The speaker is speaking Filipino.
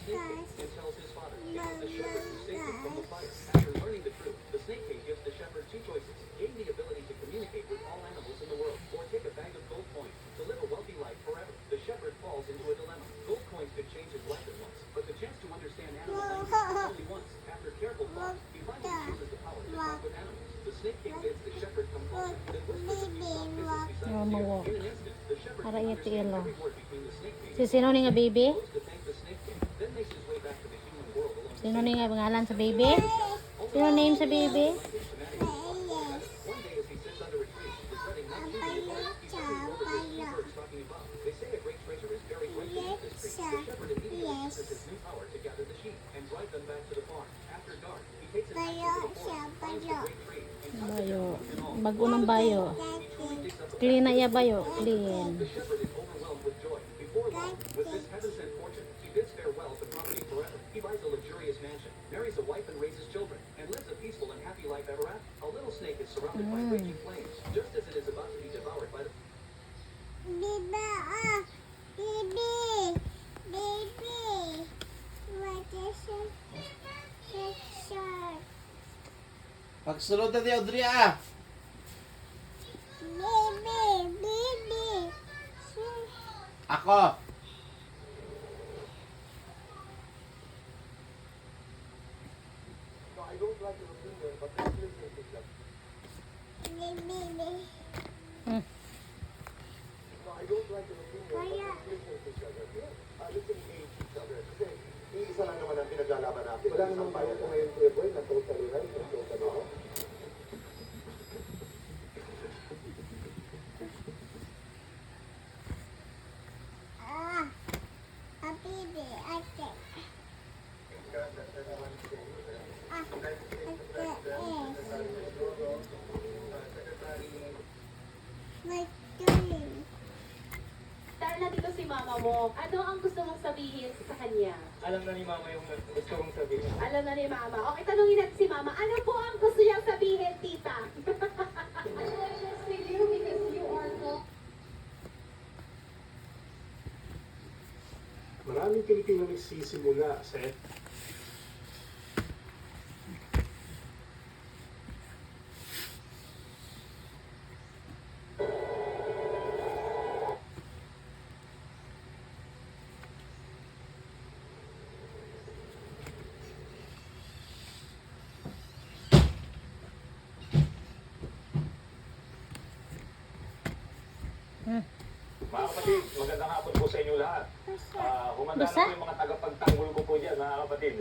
snake cave and tells his father, it was the shepherd who saved him from the fire. After learning the truth, the snake cave gives the shepherd two choices: gain the ability to communicate with all animals in the world, or take a bag of gold coins to live a wealthy life forever. The shepherd falls into a dilemma. Gold coins could change his life at once, but the chance to understand animal language is only once. After careful thought, he finally chooses the power to talk with animals. The snake king bids the shepherd come closer, then whispers a few soft kisses beside his ear. In an instant, the shepherd can understand every word between the snake king and Sino ni nga baby? goes to thank the snake king, then makes his way back to the human world alone. Sino ni nga pangalan sa baby? Sino name sa baby? One day as he sits under a tree, regretting not choosing his wife, he suddenly overhears two birds talking above. They say a great treasure is buried right beneath this tree. The shepherd immediately uses his new power to gather the sheep and drive them back to the farm. After dark, he takes his axe into the forest, finds the great tree, and cuts it Bayo. down and all. Bago ng bayo. He truly digs up a Clean na iya bayo. Clean. The shepherd is overwhelmed with joy. Before long, with this heaven-sent fortune, he bids farewell to property forever. He buys a luxurious mansion, marries a wife and raises children, and lives a peaceful and happy life ever after. A little snake is surrounded by raging flames, just as it is about to be devoured by the... Biba, baby, baby, what is it? Picture. Pagsunod na ni Audrey Baby, baby. Ako. Baby. Hmm. Kaya, Isa lang naman ang pinaglalaban natin. Wala namang bayan ko ngayon, Kuya Boy, na totally right, na totally wrong. a baby, I think. My darling. Dahil nandito si mama mo, ano ang gusto mong sabihin sa kanya? Alam na ni Mama yung gusto kong sabihin. Alam na ni mama. Okay, tanungin natin si mama, ano po ang gusto niyang sabihin, tita? Maraming Pilipino nagsisimula sa Mga kapatid, magandang hapon po sa inyo lahat. Humanda na Basta? po yung mga tagapagtanggol ko po dyan, mga kapatid.